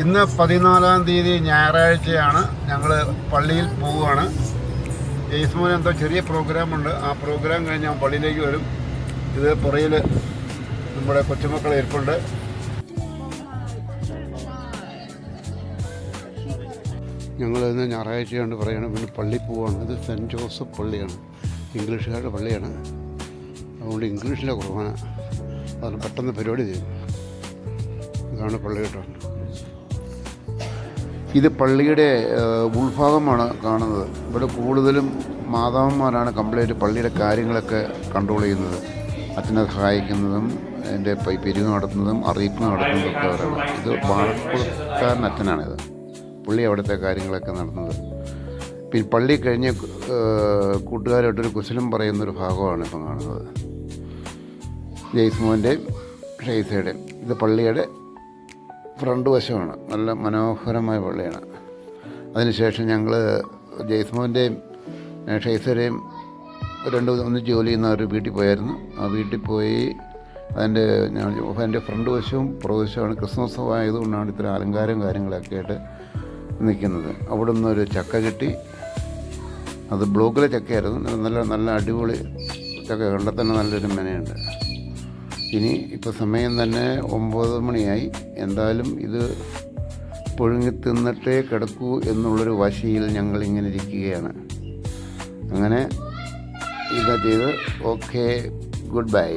ഇന്ന് 14-ാം തീയതി ഞായറാഴ്ചയാണ്. ഞങ്ങൾ പള്ളിയിൽ പോവുകയാണ്. ജെയ്സ്മോന് എന്തോ ചെറിയ പ്രോഗ്രാമുണ്ട്. ആ പ്രോഗ്രാം കഴിഞ്ഞ് ഞാൻ പള്ളിയിലേക്ക് വരും. ഇത് പുറയിൽ നമ്മുടെ കൊച്ചുമക്കൾ ഇരിപ്പുണ്ട്. ഞങ്ങൾ ഇന്ന് ഞായറാഴ്ചയാണ് പറയുകയാണ്. പിന്നെ പള്ളിയിൽ പോവുകയാണ്. ഇത് സെൻറ്റ് ജോസഫ് പള്ളിയാണ്, ഇംഗ്ലീഷുകാരുടെ പള്ളിയാണ്. അതുകൊണ്ട് ഇംഗ്ലീഷിലെ കുർബാന, അതിന് പെട്ടെന്ന് പരിപാടി ചെയ്യും. ഇതാണ് പള്ളി കേട്ടോ. ഇത് പള്ളിയുടെ ഉൾഭാഗമാണ് കാണുന്നത്. ഇവിടെ കൂടുതലും മാതാവന്മാരാണ് കംപ്ലീറ്റ് പള്ളിയുടെ കാര്യങ്ങളൊക്കെ കൺട്രോൾ ചെയ്യുന്നത്. അച്ഛനെ സഹായിക്കുന്നതും അതിൻ്റെ പിരിവ് നടത്തുന്നതും അറിയിപ്പ് നടത്തുന്നതും ഒക്കെ അവരാണ്. ഇത് വാഴക്കുളക്കാരൻ അച്ഛനാണിത്. പുള്ളി അവിടുത്തെ കാര്യങ്ങളൊക്കെ നടത്തുന്നത്. പിന്നെ പള്ളി കഴിഞ്ഞ് കൂട്ടുകാരായിട്ടൊരു കുശലം പറയുന്നൊരു ഭാഗമാണ് ഇപ്പം കാണുന്നത്. ജെയ്സ്മോൻ്റെയും ഷെയ്സയുടെയും. ഇത് പള്ളിയുടെ ഫ്രണ്ട് വശമാണ്. നല്ല മനോഹരമായ പള്ളിയാണ്. അതിനുശേഷം ഞങ്ങൾ ജെയ്സ്മോൻ്റെയും ഷെയ്സയുടെയും ഒന്ന് ജോലി ചെയ്യുന്ന ഒരു വീട്ടിൽ പോയായിരുന്നു. ആ വീട്ടിൽ പോയി അതിൻ്റെ ഫ്രണ്ട് വശവും പുറകുവശമാണ്. ക്രിസ്മസ് ആയതുകൊണ്ടാണ് ഇത്ര അലങ്കാരവും കാര്യങ്ങളൊക്കെ ആയിട്ട് നിൽക്കുന്നത്. അവിടെ നിന്നൊരു ചക്ക കിട്ടി. അത് ബ്ലോക്കിലെ ചക്കയായിരുന്നു. നല്ല അടിപൊളി ചക്ക. കണ്ടാൽ തന്നെ നല്ലൊരു മെനയുണ്ട്. ഇനി ഇപ്പോൾ സമയം തന്നെ 9 മണിയായി. എന്തായാലും ഇത് പുഴുങ്ങി തിന്നിട്ടേ കിടക്കൂ എന്നുള്ളൊരു വാശിയിൽ ഞങ്ങളിങ്ങനെ ഇരിക്കുകയാണ്. അങ്ങനെ ഇതാ ചെയ്ത് ഓക്കെ, ഗുഡ് ബൈ.